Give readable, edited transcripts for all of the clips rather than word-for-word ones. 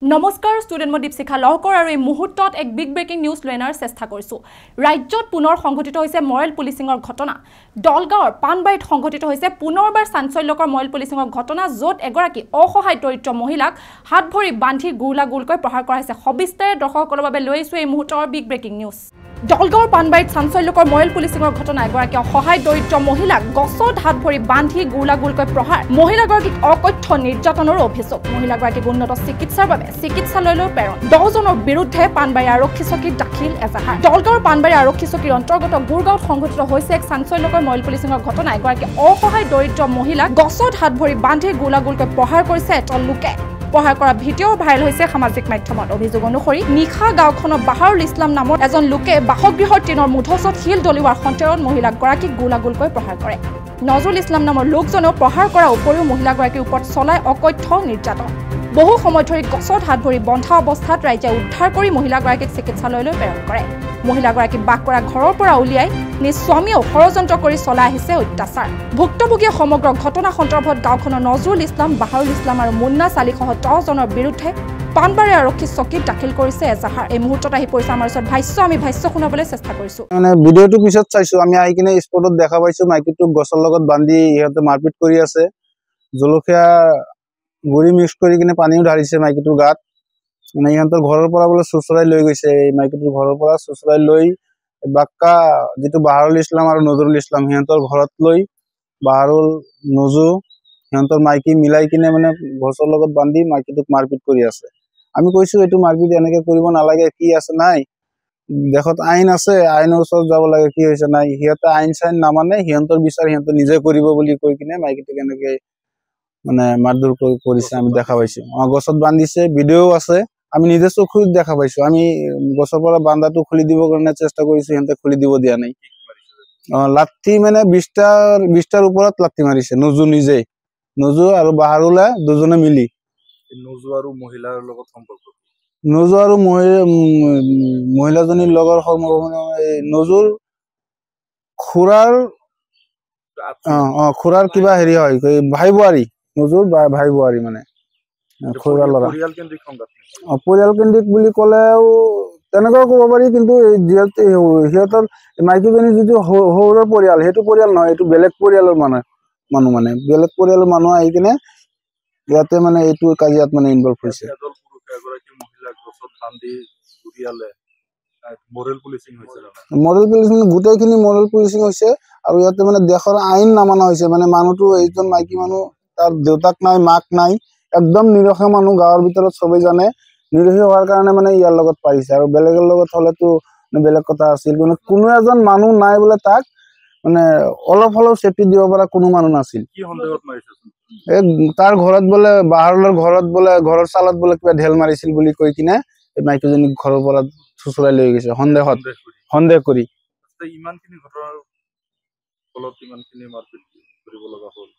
নমস্কাৰ ষ্টুডেণ্ট মই দীপশিখা লহকৰ আৰু এই মুহূৰ্তত এক বিগ ব্ৰেকিং নিউজ লৈ অনাৰ চেষ্টা কৰিছোঁ। ৰাজ্যত পুনৰ সংঘটিত হৈছে মৰেল পুলিচিঙৰ ঘটনা। দলগাঁৱৰ পাণবাৰীত সংঘটিত হৈছে পুনৰবাৰ চাঞ্চল্যকৰ মৰেল পুলিচিঙৰ ঘটনা, য'ত এগৰাকী অসহায় দৰিদ্ৰ মহিলাক হাত ভৰি বান্ধি গুলগুলকৈ প্ৰহাৰ কৰা হৈছে। সবিস্তাৰে দৰ্শকসকলৰ বাবে লৈ আহিছোঁ এই মুহূৰ্তৰ বিগ ব্ৰেকিং নিউজ। দলগাঁৱৰ পাণবাৰীত চাঞ্চল্যকৰ মৰেল পুলিচিঙৰ ঘটনা। এগৰাকী অসহায় দৰিদ্ৰ মহিলাক গছত হাত ভৰি বান্ধি গুলগুলকৈ প্ৰহাৰ, মহিলাগৰাকীক অকথ্য নিৰ্যাতনৰ অভিযোগ। মহিলাগৰাকীক উন্নত চিকিৎসাৰ বাবে চিকিৎসালয়লৈ প্ৰেৰণ। 10 জনৰ বিৰুদ্ধে পাণবাৰী আৰক্ষী চকীত দাখিল এজাহাৰ। দলগাঁৱৰ পাণবাৰী আৰক্ষী চকীৰ অন্তৰ্গত গুৰগাঁৱত সংঘটিত হৈছে এক চাঞ্চল্যকৰ মৰেল পুলিচিঙৰ ঘটনা। এগৰাকী অসহায় দৰিদ্ৰ মহিলাক গছত হাত ভৰি বান্ধি গুলগুলকৈ প্ৰহাৰ কৰিছে এজন লোকে। প্ৰহাৰ কৰা ভিডিঅ' ভাইৰেল হৈছে সামাজিক মাধ্যমত। অভিযোগ অনুসৰি নিশা গাঁওখনৰ বাহাৰুল ইছলাম নামৰ এজন লোকে বাসগৃহৰ টিনৰ মুধচত শিল দলিওৱাৰ সন্তেৰত মহিলাগৰাকীক গুলগুলকৈ প্ৰহাৰ কৰে। নজৰুল ইছলাম নামৰ লোকজনেও প্ৰহাৰ কৰাৰ উপৰিও মহিলাগৰাকীৰ ওপৰত চলাই অকথ্য নিৰ্যাতন। বহু সময় ধৰি গছত হাত ভৰি বন্ধা অৱস্থাত ৰাইজে উদ্ধাৰ কৰি মহিলাগৰাকীক চিকিৎসালয়লৈ প্ৰেৰণ কৰে। মহিলাগৰাকী বাস কৰা ঘৰৰ পৰা উলিয়াই নিজ স্বামীয়েও ষড়যন্ত্ৰ কৰি চলাই আহিছে অত্যাচাৰ। ভুক্তভোগীয়ে সমগ্ৰ ঘটনা সন্দৰ্ভত গাঁওখনৰ নজৰুল ইছলাম, বাহাৰুল ইছলাম আৰু মুন্না চালিসহ 10 জনৰ বিৰুদ্ধে পাণবাৰী আৰক্ষী চকীত দাখিল কৰিছে এজাহাৰ। এই মুহূৰ্তত আহি পৰিছে আমাৰ ওচৰত ভাষ্য, আমি ভাষ্য শুনাবলৈ চেষ্টা কৰিছোঁ। মানে ভিডিঅ'টো পিছত চাইছোঁ, আমি আহি কিনে স্পটত দেখা পাইছোঁ মাইকীটোক গছৰ লগত বান্ধি ইহঁতে মাৰপিট কৰি আছে। জলকীয়া গুড়ি মিক্স কৰি কিনে পানীও ঢালিছে মাইকীটোৰ গাত। মানে ইহঁতৰ ঘৰৰ পৰা বোলে চুচৰাই লৈ গৈছে। এই মাইকীটোৰ ঘৰৰ পৰা চুচৰাই লৈ বাক্কা যিটো বাহাৰুল ইছলাম আৰু নজৰুল ইছলাম সিহঁতৰ ঘৰত লৈ বাহাৰুল নজু সিহঁতৰ মাইকী মিলাই কিনে মানে গছৰ লগত বান্ধি মাইকীটোক মাৰপিট কৰি আছে। আমি কৈছোঁ এইটো মাৰপিট এনেকে কৰিব নালাগে, কি আছে নাই, দেশত আইন আছে, আইনৰ ওচৰত যাব লাগে, কি হৈছে নাই। সিহঁতে আইন চাইন নামানে, সিহঁতৰ বিচাৰ সিহঁতে নিজে কৰিব বুলি কৈ কিনে মাইকীটোক এনেকে মানে মাৰধৰ কৰিছে। আমি দেখা পাইছোঁ, গছত বান্ধিছে, ভিডিঅ'ও আছে, আমি নিজে চকুত দেখা পাইছোঁ। আমি গছৰ পৰা বান্ধাটো খুলি দিবৰ কাৰণে চেষ্টা কৰিছোঁ, সিহঁতে খুলি দিব দিয়া নাই। লাঠি মানে 20টাৰ ওপৰত লাঠি মাৰিছে নজু নিজে, নজু আৰু বাহাৰুলে দুজনে মিলি। নজু আৰু মহিলাৰ লগত সম্পৰ্ক, নজু আৰু মহিলাজনীৰ লগৰ নজুৰ খুৰাৰ কিবা হেৰি হয়, ভাই বোৱাৰী, নজুৰ ভাই বোৱাৰী মানে খুৰাৰ ল'ৰা। পৰিয়াল কেন্দ্ৰিক বুলি ক'লেও তেনেকুৱাও ক'ব পাৰি, কিন্তু যিহেতু সিহঁতৰ মাইকীজনী যিটো সৰুৰ পৰিয়াল, সেইটো পৰিয়াল নহয়, এইটো বেলেগ পৰিয়ালৰ মানুহ মানে বেলেগ পৰিয়ালৰ মানুহ আহি কিনে ইয়াতে মানে এইটো কাজিয়াত মানে ইনভলভ হৈছে। মৰেল পুলিচিং গোটেইখিনি মৰেল পুলিচিং হৈছে। আৰু ইয়াতে মানে দেশৰ আইন নামানা হৈছে। মানে মানুহটো এইজন মাইকী মানুহ, তাৰ দেউতাক নাই, মাক নাই, একদম নিৰক্ষৰ মানুহ। গাঁৱৰ ভিতৰত চবেই জানে, নিৰক্ষী হোৱাৰ কাৰণে মানে ইয়াৰ লগত পাৰিছে। আৰু বেলেগৰ লগত হলেতো বেলেগ কথা আছিল, কিন্তু কোনো এজন মানুহ নাই বোলে তাক মানে অলপ হলেও চেফটি দিব পৰা কোনো মানুহ নাছিল। তাৰ ঘৰত বোলে বাহাৰুলৰ ঘৰত বোলে ঘৰৰ চালত বোলে কিবা ঢেল মাৰিছিল বুলি কৈ কিনে এই মাইকীজনীক ঘৰৰ পৰা চুচৰাই লৈ গৈছে সন্দেহ কৰি।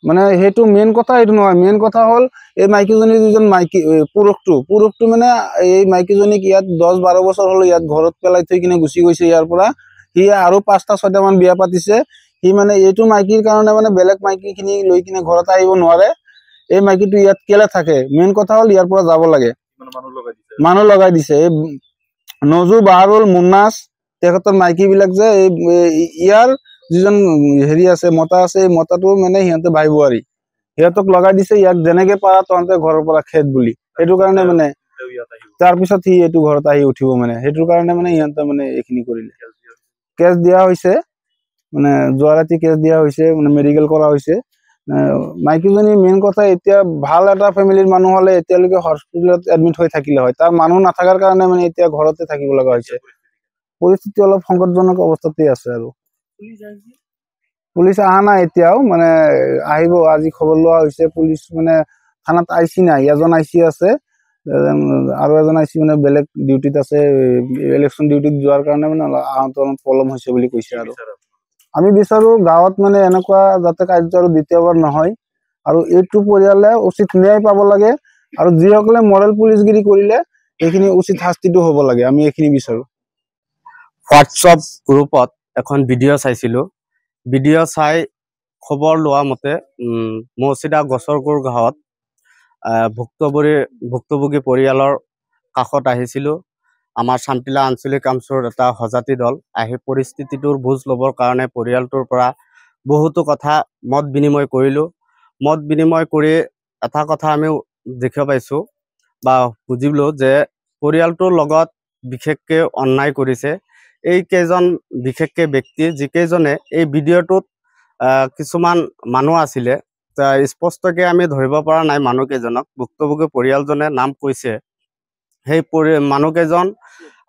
মানে সেইটো মেইন কথা এইটো নহয়। মেইন কথা হ'ল এই মাইকীজনীৰ যিজন পুৰুষটো মানে এই মাইকীজনীক ইয়াত 10-12 বছৰ হল ইয়াত ঘৰত পেলাই থৈ কিনে গুচি গৈছে ইয়াৰ পৰা। সি আৰু 5টা-6টা মান বিয়া পাতিছে। সি মানে এইটো মাইকীৰ কাৰণে মানে বেলেগ মাইকী খিনি লৈ কিনে ঘৰত আহিব নোৱাৰে। এই মাইকীটো ইয়াত কেলে থাকে, মেইন কথা হ'ল ইয়াৰ পৰা যাব লাগে। মানুহ লগাই দিছে। এই নজু, বাহাৰুল, মুন্নাছ তেখেতৰ মাইকী বিলাক যে ইয়াৰ যিজন হেৰি আছে, মতা আছে, এই মতাটো মানে সিহঁতে ভাই বোৱাৰী, সিহঁতক লগাই দিছে ইয়াক যেনেকে পাৰা তহঁতে ঘৰৰ পৰা খেদ বুলি। সেইটো কাৰণে মানে তাৰপিছত সি এইটো ঘৰত আহি উঠিব, মানে সেইটোৰ কাৰণে মানে সিহঁতে মানে এইখিনি কৰিলে। কেছ দিয়া হৈছে, মানে যোৱা ৰাতি কেছ দিয়া হৈছে, মানে মেডিকেল কৰা হৈছে। মাইকীজনী মেইন কথা এতিয়া ভাল এটা ফেমিলিৰ মানুহ হলে এতিয়ালৈকে হস্পিটেলত এডমিট হৈ থাকিলে হয়। তাৰ মানুহ নাথাকাৰ কাৰণে মানে এতিয়া ঘৰতে থাকিব লগা হৈছে। পৰিস্থিতি অলপ সংকটজনক অৱস্থাতে আছে। আৰু পুলিচ অহা নাই এতিয়াও, মানে আহিব। আজি খবৰ লোৱা হৈছে। পুলিচ মানে থানাত আইচি নাই, এজন আইচি আছে আৰু এজন আইচি মানে বেলেগ ডিউটিত আছে, ইলেকশ্যন ডিউটিত যোৱাৰ কাৰণে মানে আহোঁতে অলপ পলম হৈছে বুলি কৈছে। আৰু আমি বিচাৰো গাঁৱত মানে এনেকুৱা যাতে কাৰ্য আৰু দ্বিতীয়বাৰ নহয়, আৰু এইটো পৰিয়ালে উচিত ন্যায় পাব লাগে, আৰু যিসকলে মৰেল পুলিচগিৰি কৰিলে এইখিনি উচিত শাস্তিটো হ'ব লাগে, আমি এইখিনি বিচাৰো। হোৱাটছআপ গ্ৰুপত এখন ভিডিঅ' চাইছিলোঁ। ভিডিঅ' চাই খবৰ লোৱা মতে মৌচিদা গছৰকুৰ গাঁৱত ভুক্তভোগী পৰিয়ালৰ কাষত আহিছিলোঁ আমাৰ চামটিলা আঞ্চলিক কামচুৰ এটা সজাতি দল আহি পৰিস্থিতিটোৰ বুজ ল'বৰ কাৰণে পৰিয়ালটোৰ পৰা বহুতো কথা মত বিনিময় কৰিলোঁ মত বিনিময় কৰি এটা কথা আমি দেখিব পাইছোঁ বা বুজিলোঁ যে পৰিয়ালটোৰ লগত বিশেষকৈ অন্যায় কৰিছে এই কেইজন বিশেষকৈ ব্যক্তি যিকেইজনে এই ভিডিঅ'টোত কিছুমান মানুহ আছিলে স্পষ্টকৈ আমি ধৰিব পৰা নাই মানুহকেইজনক ভুক্তভোগী পৰিয়ালজনে নাম কৈছে সেই মানুহকেইজন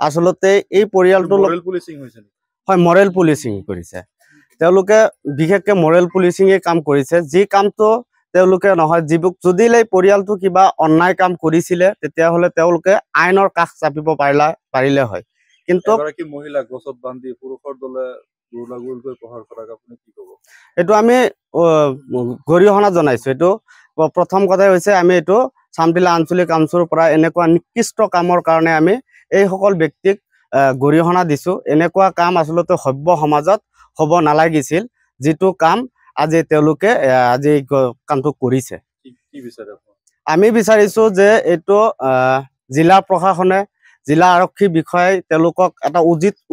আচলতে এই পৰিয়ালটোৰ হয় মৰেল পুলিচিং কৰিছে তেওঁলোকে বিশেষকৈ মৰেল পুলিচিঙে কাম কৰিছে যি কামটো তেওঁলোকে নহয় যদিলে পৰিয়ালটো কিবা অন্যায় কাম কৰিছিলে তেতিয়াহ'লে তেওঁলোকে আইনৰ কাষ চাপিব পাৰিলে হয় কিন্তু মহিলা গছত বান্ধি পুৰুষৰ দলে এইটো আমি গৰিহণা জনাইছো এইটো প্ৰথম কথাই হৈছে আমি এইটো চামটিলা আঞ্চলিক কামচুৰ পৰা এনেকুৱা নিকৃষ্ট কামৰ কাৰণে আমি এইসকল ব্যক্তিক গৰিহণা দিছো এনেকুৱা কাম আচলতে সভ্য সমাজত হ'ব নালাগিছিল যিটো কাম আজি তেওঁলোকে আজি কামটো কৰিছে আমি বিচাৰিছো যে এইটো জিলা প্ৰশাসনে জিলা আৰক্ষী বিষয়াই তেওঁলোকক এটা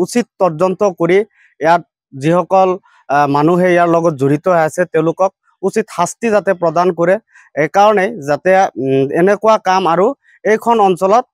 উচিত তদন্ত কৰি ইয়াত যিসকল মানুহে ইয়াৰ লগত জড়িত আছে তেওঁলোকক উচিত শাস্তি যাতে প্ৰদান কৰে এই কাৰণে যাতে এনেকুৱা কাম আৰু এইখন অঞ্চলত